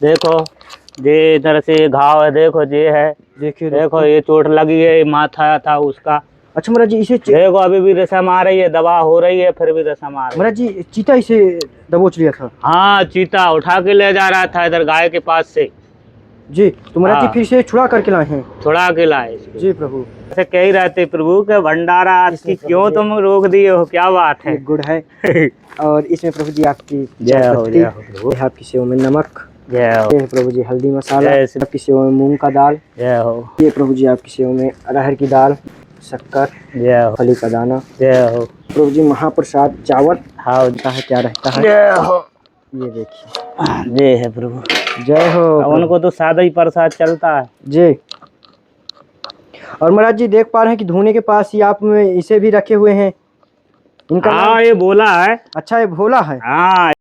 देखो ये इधर से घाव है, देखो ये है, देखिए देखो ये चोट लगी है, माथा था उसका। अच्छा महाराज जी, इसे देखो अभी भी रसम आ रही है, दवा हो रही है, फिर भी रसम आ रही है। महाराज जी चीता इसे दबोच लिया था। हाँ, चीता उठा के ले जा रहा था इधर गाय के पास से। जी तो महाराज जी हाँ, फिर से छुड़ा करके लाए हैं। छुड़ा के लाए इसको। जी प्रभु। ऐसे कह ही रहते प्रभु के भंडारा आपकी इसमें प्रभु क्यों जी तुम रोक दिए हो, क्या बात ये है। गुड़ है और इसमें प्रभु जी आपकी जय चाय हो, पत्ती, जय हो प्रभु। ये आपकी सेव में नमक, जय हो, ये है प्रभु जी हल्दी मसाला, जय श्री- आपकी सेव में मूंग का दाल, जय हो, ये प्रभु जी आपकी सेव में अरहर की दाल, शक्कर, जय हो, फली का दाना, जय हो। प्रभु जी महाप्रसाद चावल हाँ, होता है, क्या रहता है, जय हो, ये देखिए। जय है प्रभु। जय हो अब प्रभु। उनको तो सादा ही प्रसाद चलता है। जी और महाराज जी देख पा रहे हैं कि धोने के पास ही आप में इसे भी रखे हुए हैं, इनका नाम। हाँ, ये बोला है। अच्छा ये भोला है। हाँ।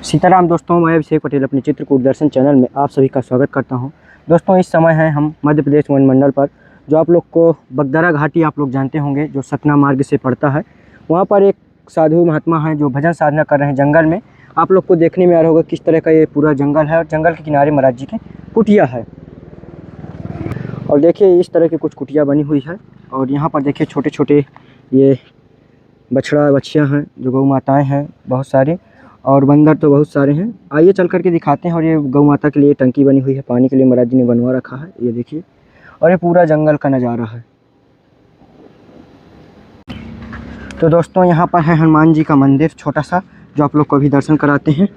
सीताराम दोस्तों, मैं अभिषेक पटेल अपने चित्रकूट दर्शन चैनल में आप सभी का स्वागत करता हूं। दोस्तों इस समय है हम मध्य प्रदेश वन मंडल पर, जो आप लोग को बगदरा घाटी आप लोग जानते होंगे, जो सतना मार्ग से पड़ता है। वहां पर एक साधु महात्मा हैं जो भजन साधना कर रहे हैं जंगल में। आप लोग को देखने में आ रहा होगा किस तरह का ये पूरा जंगल है, और जंगल के किनारे महाराज जी की कुटिया है। और देखिए इस तरह की कुछ कुटिया बनी हुई है, और यहाँ पर देखिए छोटे छोटे ये बछड़ा बछियाँ हैं, जो गौ माताएँ हैं बहुत सारी, और बंदर तो बहुत सारे हैं। आइए चल करके दिखाते हैं। और ये गौ माता के लिए टंकी बनी हुई है, पानी के लिए महाराज जी ने बनवा रखा है, ये देखिए। और ये पूरा जंगल का नज़ारा है। तो दोस्तों यहाँ पर है हनुमान जी का मंदिर छोटा सा, जो आप लोग को भी दर्शन कराते हैं,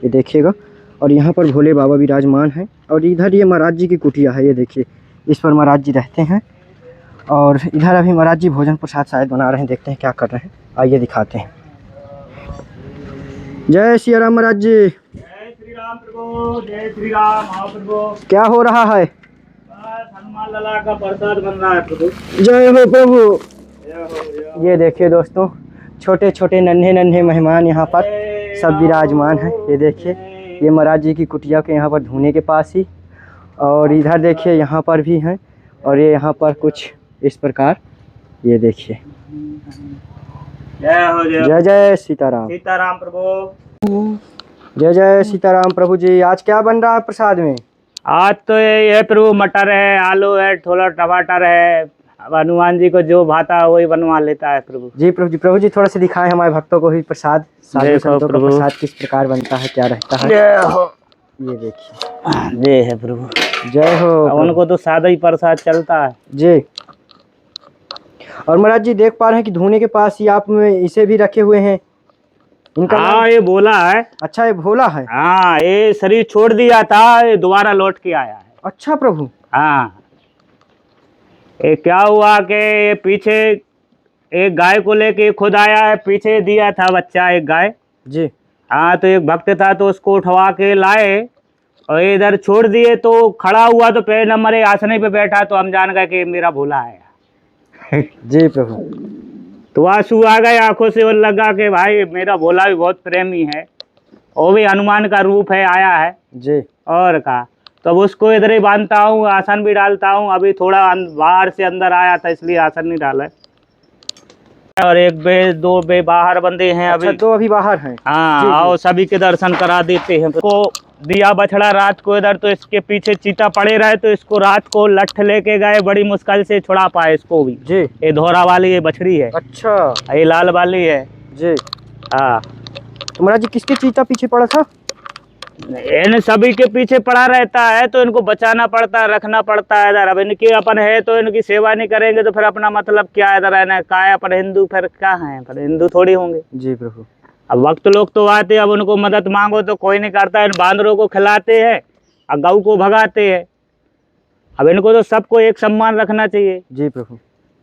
ये देखिएगा। और यहाँ पर भोले बाबा विराजमान हैं। और इधर ये महाराज जी की कुटिया है, ये देखिए, इस पर महाराज जी रहते हैं। और इधर अभी महाराज जी भोजन प्रसाद शायद बना रहे हैं, देखते हैं क्या कर रहे हैं, आइए दिखाते हैं। जय श्री राम महाराज जी। जय श्री राम प्रभु, जय श्री राम। आओ प्रभु। क्या हो रहा है? बस हनुमान लाला का प्रसाद बन रहा है प्रभु। जय हो प्रभु। जय हो, जय हो। ये देखिए दोस्तों, छोटे छोटे नन्हे नन्हे मेहमान यहाँ पर सब विराजमान हैं, ये देखिए। ये महाराज जी की कुटिया के यहाँ पर धोने के पास ही। और इधर देखिए यहाँ पर भी हैं, और ये यहाँ पर कुछ इस प्रकार, ये देखिए। जय हो, जय जय जय सीताराम। सीताराम प्रभु। जय जय सीताराम प्रभु जी। आज क्या बन रहा है प्रसाद में? आज तो ये है प्रभु, मटर है, आलू है, थोड़ा टमाटर है। अब हनुमान जी को जो भाता है वही बनवा लेता है प्रभु। जी प्रभु जी। प्रभु जी थोड़ा सा दिखाएं हमारे भक्तों को भी प्रसाद, साधु देखो संतों का प्रभु। प्रसाद किस प्रकार बनता है, क्या रहता है, जय हो, ये देखिए। जय है प्रभु। जय हो अब प्रभु। उनको तो सादा ही प्रसाद चलता है। जी और महाराज जी देख पा रहे हैं कि धोने के पास ही आप में इसे भी रखे हुए हैं, इनका नाम। हाँ, ये बोला है। अच्छा ये भोला है। हाँ, ये शरीर छोड़ दिया था, ये दोबारा लौट के आया है। अच्छा प्रभु। हाँ, ये क्या हुआ कि ये पीछे एक गाय को लेके खुद आया है, पीछे दिया था बच्चा एक गाय। जी हाँ, तो एक भक्त था तो उसको उठवा के लाए और इधर छोड़ दिए, तो खड़ा हुआ तो पैर न मरे, आसने पे बैठा, तो हम जान गए कि मेरा भोला है। जी प्रभु। तो आंसू आ गए आंखों से और लगा कि भाई मेरा भोला भी बहुत प्रेमी है, वो भी हनुमान का रूप है, आया है। जी और का तो अब उसको इधर ही बांधता हूँ, आसन भी डालता हूँ। अभी थोड़ा बाहर से अंदर आया था इसलिए आसन नहीं डाला है। और एक बे दो बे बाहर बंदे हैं अभी। अच्छा, दो अभी बाहर हैं। हाँ, जी, जी। आओ सभी के दर्शन करा देते हैं। को दिया बछड़ा रात को इधर, तो इसके पीछे चीता पड़े रहे, तो इसको रात को लठ लेके गए, बड़ी मुश्किल से छुड़ा पाए इसको भी। जी ये धोरा वाली ये बछड़ी है, अच्छा। ये लाल वाली है। जी हाँ, तो महाराज जी किसके चीता पीछे पड़ा था? इन सभी के पीछे पड़ा रहता है, तो इनको बचाना पड़ता है, रखना पड़ता है इधर। अब इनके अपन है तो इनकी सेवा नहीं करेंगे तो फिर अपना मतलब क्या है इधर रहना, का है अपन हिंदू, फिर क्या है, पर हिंदू थोड़ी होंगे। जी प्रभु। अब वक्त लोग तो आते, अब उनको मदद मांगो तो कोई नहीं करता। इन बांदरों को खिलाते हैं और गऊ को भगाते हैं। अब इनको तो सबको एक सम्मान रखना चाहिए, जी प्रभु।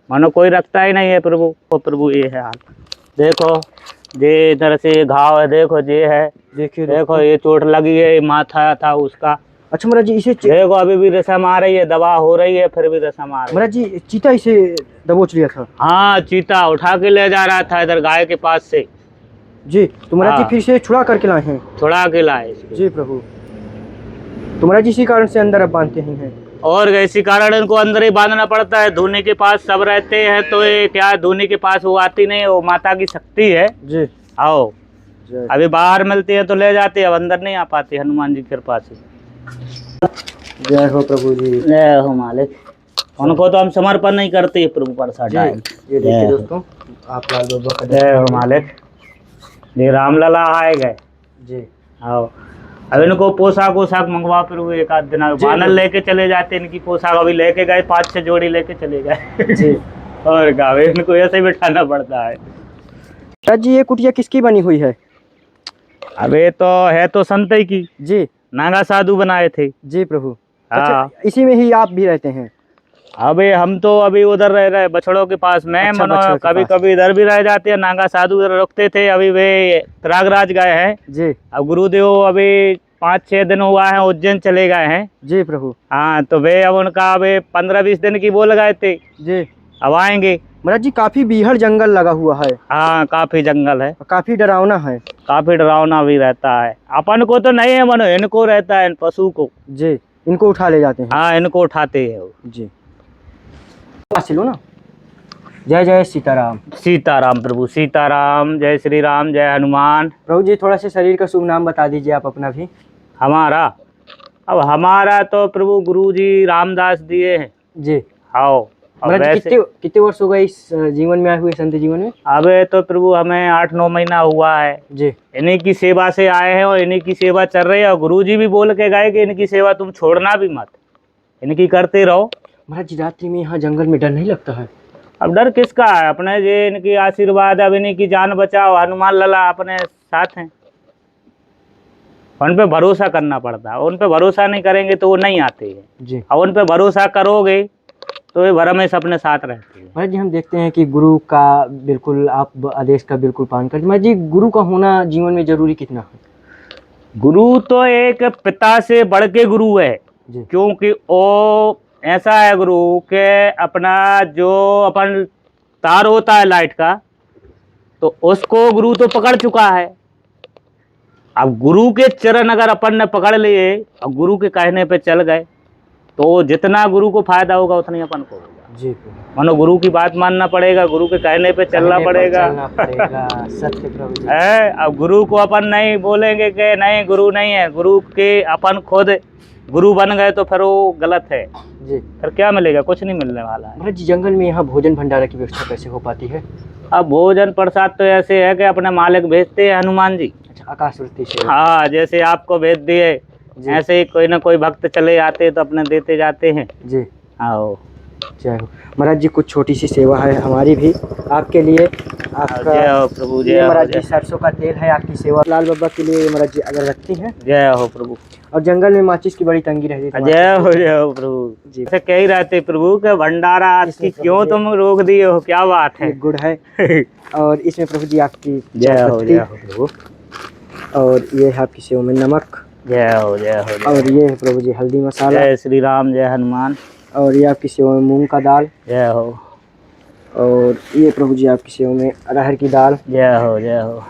मानो कोई रखता ही नहीं है प्रभु। तो प्रभु ये है हाल। देखो ये इधर से घाव है, देखो ये है, देखिए देखो ये चोट लगी है, माथा था उसका। अच्छा महाराज जी इसे देखो अभी भी रसम आ रही है, दवा हो रही है, फिर भी रसम आ रही है। महाराज जी चीता इसे दबोच लिया था। हाँ, चीता उठा के ले जा रहा था इधर गाय के पास से। जी तो महाराज जी हाँ। फिर से छुड़ा करके लाए हैं। छुड़ा के लाए इसको। जी प्रभु। तो महाराज जी इसी कारण से अंदर अब बांधते हैं। और इसी कारण इनको अंदर ही बांधना पड़ता है। धोनी के पास सब रहते हैं, तो ये क्या धोनी के पास वो आती नहीं, वो माता की शक्ति है। जी आओ जय अभी बाहर मिलती है तो ले जाते हैं, अब अंदर नहीं आ पाते हनुमान जी की कृपा से। जय हो प्रभु जी। जय हो मालिक। उनको तो हम समर्पण नहीं करते प्रभु प्रसाद जी आए। ये देखिए दोस्तों, आप लाल बाबा का जय हो मालिक। ये रामलला आए गए। जी आओ अब इनको पोशाक वोशाक मंगवा प्रभु, एक आध दिन जी, बानर जी। लेके चले जाते, इनकी पोशाक अभी लेके गए, 5-6 जोड़ी लेके चले गए। जी और क्या, अभी इनको ऐसे ही बिठाना पड़ता है। राज जी, ये कुटिया किसकी बनी हुई है? अबे तो है तो संत ही की, जी नागा साधु बनाए थे। जी प्रभु। हाँ। अच्छा, इसी में ही आप भी रहते हैं? अबे हम तो अभी उधर रह रहे बछड़ों के पास में, अच्छा, मनो बछड़ों के कभी पास। कभी इधर भी रह जाते हैं, नागा साधु उधर रुकते थे। अभी वे प्रयागराज गए हैं। जी अब गुरुदेव अभी 5-6 दिन हुआ है उज्जैन चले गए हैं। जी प्रभु। हाँ तो वे अब उनका अभी 15-20 दिन की बोल गए थे, जी अब आएंगे। महाराज जी, काफी बीहड़ जंगल लगा हुआ है, हाँ काफी जंगल है, काफी डरावना है। काफी डरावना भी रहता है। अपन को तो नहीं है मनो, इनको रहता है, इन पशु को। जी, इनको उठा ले जाते हैं। हाँ इनको उठाते हैं वो। जी पास लो ना। जय जय सीताराम। सीताराम प्रभु, सीताराम। जय श्री राम, जय हनुमान। प्रभु जी, थोड़ा सा शरीर का शुभ नाम बता दीजिए आप अपना भी। हमारा, अब हमारा तो प्रभु गुरु जी रामदास दिए हैं। जी आओ अब महाराज जी, वैसे कितने कितने वर्ष हो गए इस जीवन में आए हुए, संत जीवन में? अबे तो प्रभु हमें 8-9 महीना हुआ है। जी इन्हीं की सेवा से आए हैं और इन्हीं की सेवा चल रही है। और गुरु जी भी बोल के गए कि इनकी सेवा तुम छोड़ना भी मत, इनकी करते रहो। महाराज जी, रात्रि में यहाँ जंगल में डर नहीं लगता है? अब डर किसका है, अपने ये इनकी आशीर्वाद, अब इन्हीं की जान बचाओ, हनुमान लला अपने साथ हैं। उन पे भरोसा करना पड़ता है, उन पे भरोसा नहीं करेंगे तो वो नहीं आते हैं। जी और उन पे भरोसा करोगे तो ये भरमेश अपने साथ रहते हैं। महाराज जी, हम देखते हैं कि गुरु का बिल्कुल आप आदेश का बिल्कुल पालन करते हैं। महाराज जी, गुरु का होना जीवन में जरूरी कितना है? गुरु तो एक पिता से बढ़ के गुरु है, जी क्योंकि वो ऐसा है गुरु के अपना जो अपन तार होता है लाइट का, तो उसको गुरु तो पकड़ चुका है। अब गुरु के चरण अगर अपन ने पकड़ लिए और गुरु के कहने पे चल गए तो जितना गुरु को फायदा होगा उतना ही अपन को होगा। जी मानो गुरु की बात मानना पड़ेगा, गुरु के कहने पे चलना पड़ेगा। सत्य प्रभु जी। है, अब गुरु को अपन नहीं बोलेंगे कि नहीं गुरु नहीं है, गुरु के अपन खुद गुरु बन गए तो फिर वो गलत है। जी फिर क्या मिलेगा, कुछ नहीं मिलने वाला है। महाराज जी, जंगल में यहाँ भोजन भंडारा की व्यवस्था कैसे हो पाती है? अब भोजन प्रसाद तो ऐसे है कि अपने मालिक भेजते हैं हनुमान जी। अच्छा, आकाश वृत्ति से। हाँ, जैसे आपको भेज दिए जी। ऐसे ही कोई ना कोई भक्त चले आते तो अपने देते जाते हैं। जी आओ जय हो महाराज जी, कुछ छोटी सी सेवा है हमारी भी आपके लिए। आपका जय हो प्रभु, ये जय हो, महाराज जी जय सरसों का तेल है आपकी सेवा। लाल बाबा के लिए महाराज जी अगर रखती हैं। जय हो प्रभु। और जंगल में माचिस की बड़ी तंगी रहती है। जय हो प्रभु जी। ऐसे कह ही रहते प्रभु के भंडारा आज की क्यों तुम रोक दिए हो, क्या बात है। गुड़ है और इसमें प्रभु जी आपकी जय हो प्रभु। और ये है आपकी सेवा में नमक। जय हो, जय हो, जय हो। और ये है प्रभु जी हल्दी मसाला। जय श्री राम, जय हनुमान। और ये आपकी सेवा में मूंग का दाल। जय हो। और ये प्रभु जी आपकी सेवा में अरहर की दाल। जय हो, जय हो।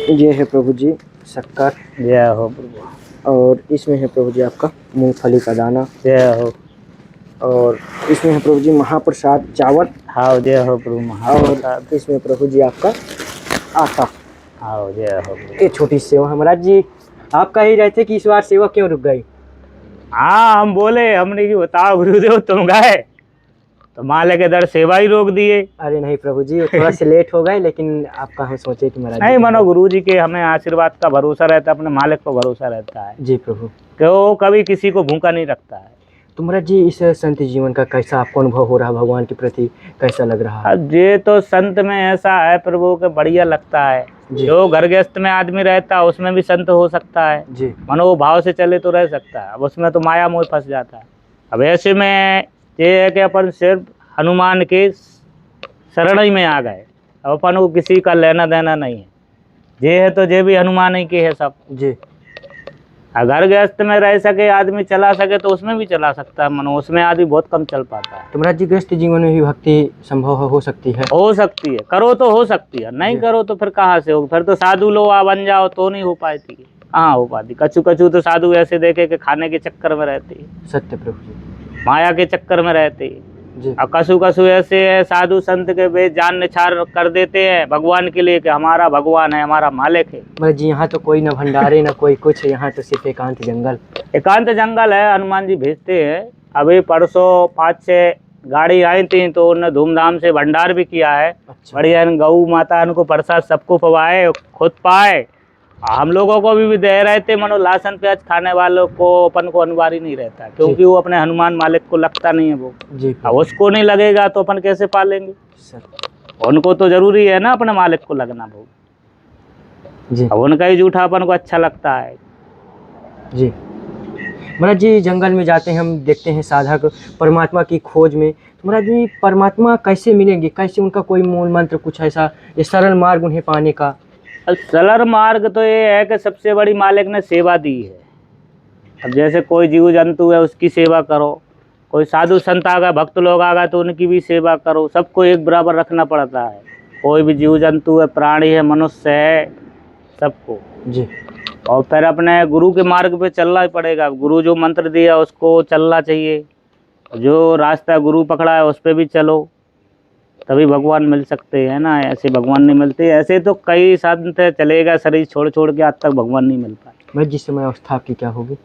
ये है प्रभु जी शक्कर। जय हो प्रभु। और इसमें है प्रभु जी आपका मूंगफली का दाना। जय हो। और इसमें है प्रभु जी महाप्रसाद चावल। हाँ, जय हो प्रभु महाप्रसाद। और इसमें प्रभु जी आपका आटा। हाँ, जय हो प्रभु। ये छोटी सेवा है महाराज जी। आप कह ही रहे थे कि इस बार सेवा क्यों रुक गई? हाँ, हम बोले, हमने कि बताओ गुरुदेव तुम गए तो माले के दर सेवा ही रोक दिए। अरे नहीं प्रभु जी, थोड़ा से लेट हो गए, लेकिन आप कहाँ सोचे कि महाराज नहीं मानो, गुरु जी के हमें आशीर्वाद का भरोसा रहता है, अपने मालिक को भरोसा रहता है जी प्रभु। कि वो कभी किसी को भूखा नहीं रखता है। तो महाराज जी, इस संत जीवन का कैसा आपको अनुभव हो रहा है? भगवान के प्रति कैसा लग रहा है? अब ये तो संत में ऐसा है प्रभु के बढ़िया लगता है। जी। जो घर गृहस्थ में आदमी रहता है उसमें भी संत हो सकता है, जी मानो वो भाव से चले तो रह सकता है। अब उसमें तो माया मोह फंस जाता है। अब ऐसे में ये है कि अपन सिर्फ हनुमान के शरण ही में आ गए, अब अपन को किसी का लेना देना नहीं है। ये है तो ये भी हनुमान ही के है सब। जी अगर गृहस्थ में रह सके आदमी, चला सके तो उसमें भी चला सकता है, मनो उसमें आदमी बहुत कम चल पाता है। तो महाराज जी, गृहस्थ जीवन में भी भक्ति संभव हो सकती है? हो सकती है, करो तो हो सकती है, नहीं करो तो फिर कहाँ से होगी। फिर तो साधु लो आ बन जाओ तो नहीं हो पाती, कहाँ हो पाती। कछु कछु तो साधु ऐसे देखे कि खाने के चक्कर में रहते हैं, सत्य प्रभु जी। माया के चक्कर में रहते हैं। जी। और कसु कसु ऐसे है साधु संत के वे जान निछार कर देते हैं भगवान के लिए कि हमारा भगवान है, हमारा मालिक है। मतलब जी यहाँ तो कोई ना भंडारे ना कोई कुछ, यहाँ तो सिर्फ एकांत जंगल। एकांत जंगल है, हनुमान जी भेजते हैं। अभी परसों 5-6 गाड़ी आई थी तो उन्होंने धूमधाम से भंडार भी किया है। अच्छा। बढ़िया गऊ माता उनको प्रसाद सबको पवाए, खुद पाए, हम लोगों को भी दे रहे थे। मनो लहसुन प्याज खाने वालों को अपन को अनिवार्य नहीं रहता, क्योंकि वो अपने हनुमान मालिक को लगता नहीं है वो। जी अब उसको नहीं लगेगा तो अपन कैसे पालेंगे? सर। उनको तो जरूरी है ना अपने मालिक को लगना वो। जी। अब उनका ही जूठा अपन को अच्छा लगता है। जी महाराज जी, जंगल में जाते हैं हम, देखते हैं साधक परमात्मा की खोज में। तो महाराज जी परमात्मा कैसे मिलेंगे, कैसे उनका कोई मूल मंत्र कुछ ऐसा ये सरल मार्ग उन्हें पाने का? सरल मार्ग तो ये है कि सबसे बड़ी मालिक ने सेवा दी है। अब जैसे कोई जीव जंतु है उसकी सेवा करो, कोई साधु संत आ गए, भक्त लोग आ गए तो उनकी भी सेवा करो। सबको एक बराबर रखना पड़ता है। कोई भी जीव जंतु है, प्राणी है, मनुष्य है, सबको। जी। और फिर अपने गुरु के मार्ग पे चलना ही पड़ेगा। गुरु जो मंत्र दिया उसको चलना चाहिए। जो रास्ता गुरु पकड़ा है उस पर भी चलो, तभी भगवान मिल सकते हैं ना। ऐसे भगवान नहीं मिलते। ऐसे तो कई संत चलेगा शरीर छोड़ छोड़ के, आज तक भगवान नहीं मिल पाए। मैं जिस समय अवस्था आपकी क्या होगी?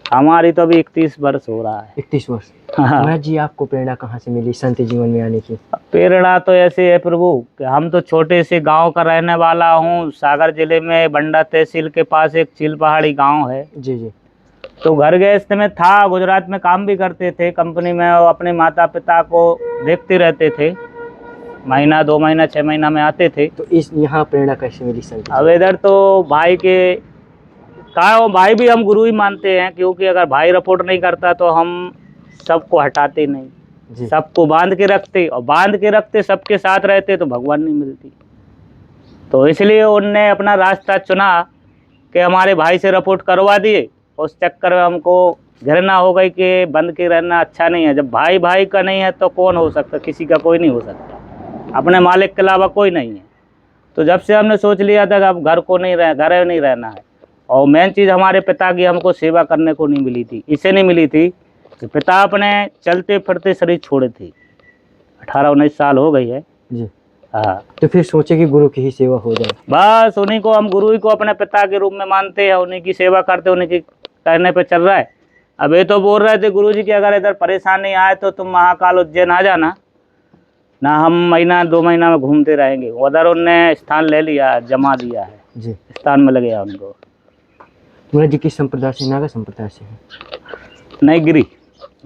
हमारी तो अभी 31 वर्ष हो रहा है। 31 वर्ष। हाँ। महाराज जी आपको प्रेरणा कहाँ से मिली संत जीवन में आने की? प्रेरणा तो ऐसे है प्रभु कि हम तो छोटे से गांव का रहने वाला हूँ। सागर जिले में बंडा तहसील के पास एक चील पहाड़ी गांव है। जी जी। तो घर गृहस्थ में था, गुजरात में काम भी करते थे कंपनी में, और अपने माता पिता को देखते रहते थे। महीना 2 महीना 6 महीना में आते थे। तो इस यहाँ प्रेरणा कैसे मिली संत? अब इधर तो भाई के कहा, वो भाई भी हम गुरु ही मानते हैं, क्योंकि अगर भाई रिपोर्ट नहीं करता तो हम सबको हटाते नहीं, जी। सबको बांध के रखते, और बांध के रखते सबके साथ रहते तो भगवान नहीं मिलती। तो इसलिए उनने अपना रास्ता चुना कि हमारे भाई से रिपोर्ट करवा दिए। उस चक्कर में हमको घृणा हो गई कि बंद के रहना अच्छा नहीं है। जब भाई भाई का नहीं है तो कौन हो सकता? किसी का कोई नहीं हो सकता, अपने मालिक के अलावा कोई नहीं है। तो जब से हमने सोच लिया था कि अब घर नहीं रहना है। और मेन चीज़ हमारे पिता की हमको सेवा करने को नहीं मिली थी। इससे नहीं मिली थी कि पिता अपने चलते फिरते शरीर छोड़े थे। 18-19 साल हो गई है। जी। हाँ। तो फिर सोचे कि गुरु की ही सेवा हो जाए। बस उन्हीं को हम गुरु ही को अपने पिता के रूप में मानते हैं, उन्हीं की सेवा करते, उन्हीं की कहने पे चल रहा है। अब ये तो बोल रहे थे गुरु जी कि अगर इधर परेशानी आए तो तुम महाकाल उज्जैन आ जाना ना, हम महीना 2 महीना में घूमते रहेंगे। उधर उनने स्थान ले लिया, जमा दिया है, जी। स्थान में लग गया उनको। महाराज जी किस संप्रदाय से? नागा संप्रदाय से है? नहीं, गिरी।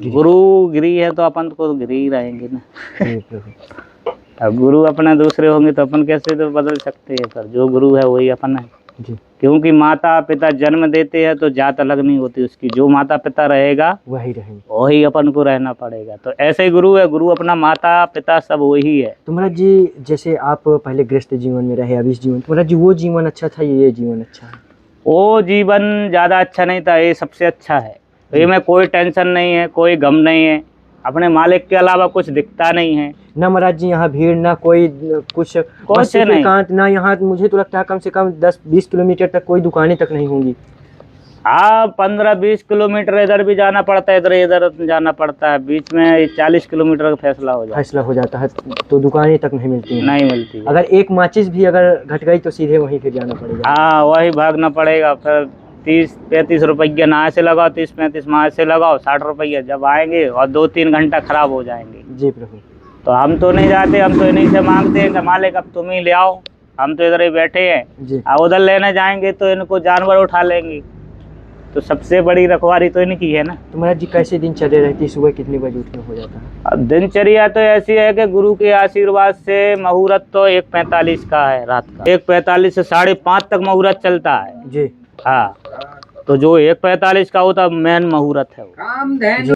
गुरु गिरी है तो अपन को गिरी ही रहेंगे ना। जी प्रभु। अब गुरु अपना दूसरे होंगे तो अपन कैसे तो बदल सकते हैं? पर जो गुरु है वही अपन है। जी। क्योंकि माता पिता जन्म देते हैं तो जात अलग नहीं होती उसकी। जो माता पिता रहेगा वही रहेंगे, वही अपन को रहना पड़ेगा। तो ऐसे ही गुरु है, गुरु अपना माता पिता सब वही है। तो महाराज जी जैसे आप पहले गृहस्थ जीवन में रहे, अभी इस जीवन, तो महाराज जी वो जीवन अच्छा था, ये जीवन अच्छा है? वो जीवन ज़्यादा अच्छा नहीं था, ये सबसे अच्छा है। तो ये में कोई टेंशन नहीं है, कोई गम नहीं है, अपने मालिक के अलावा कुछ दिखता नहीं है ना महाराज जी। यहाँ भीड़ ना कोई कुछ, बस सिर्फ नहीं। एकांत ना। यहाँ मुझे तो लगता है कम से कम 10-20 किलोमीटर तक कोई दुकानें तक नहीं होंगी। हाँ, 15-20 किलोमीटर इधर भी जाना पड़ता है, इधर जाना पड़ता है। बीच में 40 किलोमीटर का फैसला हो जाता है। तो दुकानें तक नहीं मिलती हैं। नहीं मिलती है। अगर एक माचिस भी अगर घट गई तो सीधे वहीं फिर जाना पड़ेगा। हाँ, वही भागना पड़ेगा। फिर 30-35 रुपये नहा से लगाओ, 30-35 माह से लगाओ, 60 रुपये जब आएंगे और 2-3 घंटा खराब हो जाएंगे। जी प्रभु। तो हम तो नहीं जाते, हम तो इन्हीं से मांगते हैं कि मालिक अब तुम ही ले आओ, हम तो इधर ही बैठे हैं। जी। उधर लेने जाएंगे तो इनको जानवर उठा लेंगे। तो सबसे बड़ी रखवारी तो इनकी है ना। तो महाराज जी कैसे दिनचर्या रहती है? सुबह कितने बजे उठना हो जाता है? अब दिनचर्या तो ऐसी है कि गुरु के आशीर्वाद से मुहूर्त तो 1:45 का है रात का। 1:45 से 5:30 तक मुहूर्त चलता है। जी। हाँ, तो जो 1:45 का होता मेन मुहूर्त है वो।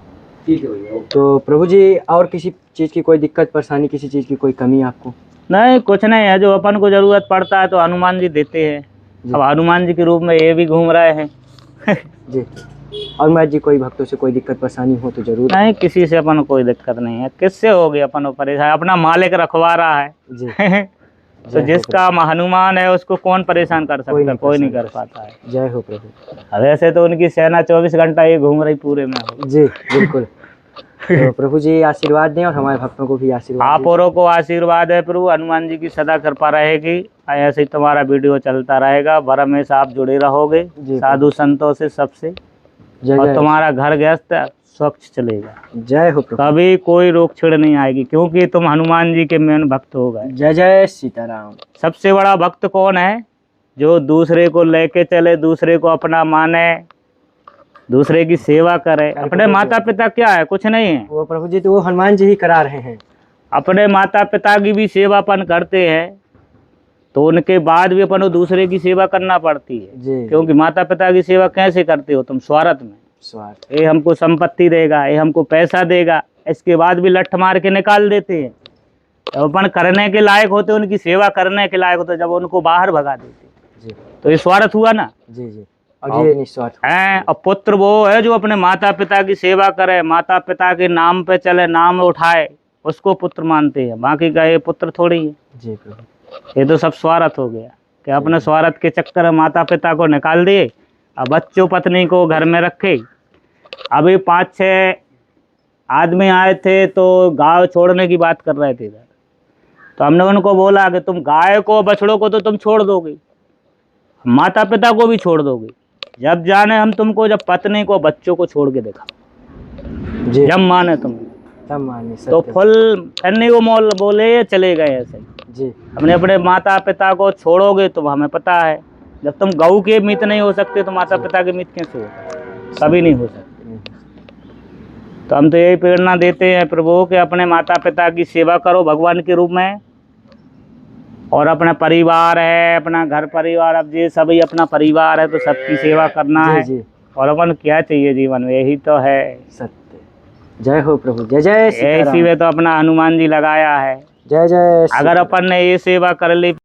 तो प्रभु जी और किसी चीज़ की कोई दिक्कत परेशानी, किसी चीज़ की कोई कमी आपको? नहीं, कुछ नहीं है। जो अपन को जरूरत पड़ता है तो हनुमान जी देते हैं। अब हनुमान जी के रूप में ये भी घूम रहे हैं। जी। और महाराज जी कोई भक्तों से कोई दिक्कत परेशानी हो तो जरूर? नहीं, किसी से अपन को कोई दिक्कत नहीं है। किससे होगी अपन को परेशान? अपना मालिक रखवा रहा है। जी। तो जिसका हनुमान है उसको कौन परेशान कर सकता है? कोई नहीं कर पाता है। जय हो प्रभु। वैसे तो उनकी सेना 24 घंटा ये घूम रही पूरे में हो। जी बिल्कुल। तो प्रभु जी आशीर्वाद दें और हमारे भक्तों को भी आशीर्वाद आप दें। औरों को आशीर्वाद है प्रभु, हनुमान जी की सदा कृपा रहेगी, ऐसे ही तुम्हारा वीडियो चलता रहेगा, हमेशा आप जुड़े रहोगे जी साधु संतों से, सबसे, जय और जय तुम्हारा घर गृहस्थ स्वच्छ चलेगा, जय हो प्रभु। कभी कोई रोक छिड़ नहीं आएगी, क्योंकि तुम हनुमान जी के मेन भक्त हो गए। जय जय सीताराम। सबसे बड़ा भक्त कौन है? जो दूसरे को लेके चले, दूसरे को अपना माने, दूसरे की सेवा करे। अपने माता पिता क्या है? कुछ नहीं है। वो प्रभु जी तो वो हनुमान जी ही करा रहे हैं। अपने माता पिता की भी सेवापन करते हैं, तो उनके बाद भी अपन को दूसरे की सेवा करना पड़ती है। जी क्योंकि माता पिता की सेवा कैसे करते हो तुम? स्वार्थ में। स्वार्थ। ये हमको संपत्ति देगा, ये हमको पैसा देगा, इसके बाद भी लठ मार के निकाल देते हैं। जब अपन करने के लायक होते, उनकी सेवा करने के लायक होते, जब उनको बाहर भगा देते, जी तो ये स्वार्थ हुआ ना। जी जी। और ये निस्वार्थ है। और पुत्र वो है जो अपने माता पिता की सेवा करे, माता पिता के नाम पे चले, नाम उठाए, उसको पुत्र मानते हैं। बाकी का ये पुत्र थोड़ी है। जी प्रभु। ये तो सब स्वार्थ हो गया कि अपने स्वार्थ के चक्कर में माता पिता को निकाल दिए, अब बच्चों पत्नी को घर में रखे। अभी 5-6 आदमी आए थे तो गाय छोड़ने की बात कर रहे थे इधर, तो हमने उनको बोला कि तुम गाय को बछड़ों को तो तुम छोड़ दोगे, माता पिता को भी छोड़ दोगे, जब जाने हम तुमको, जब पत्नी को बच्चों को छोड़ के देखा, जी जब माने तुम, तब माने तो सत्य। फुल फन्नी को मोल बोले चले गए ऐसे। जी हमने अपने माता पिता को छोड़ोगे तो हमें पता है, जब तुम गऊ के मित नहीं हो सकते तो माता पिता के मित कैसे हो सकते? कभी नहीं हो सकते। तो हम तो यही प्रेरणा देते हैं प्रभु कि अपने माता पिता की सेवा करो भगवान के रूप में, और अपना परिवार है, अपना घर परिवार, अब ये सभी अपना परिवार है, तो सबकी सेवा करना है। जी और अपन क्या चाहिए जीवन में? यही तो है। सत्य। जय हो प्रभु। जय जय सीताराम। इसी में तो अपना हनुमान जी लगाया है। जय जय अगर अपन ने ये सेवा कर ली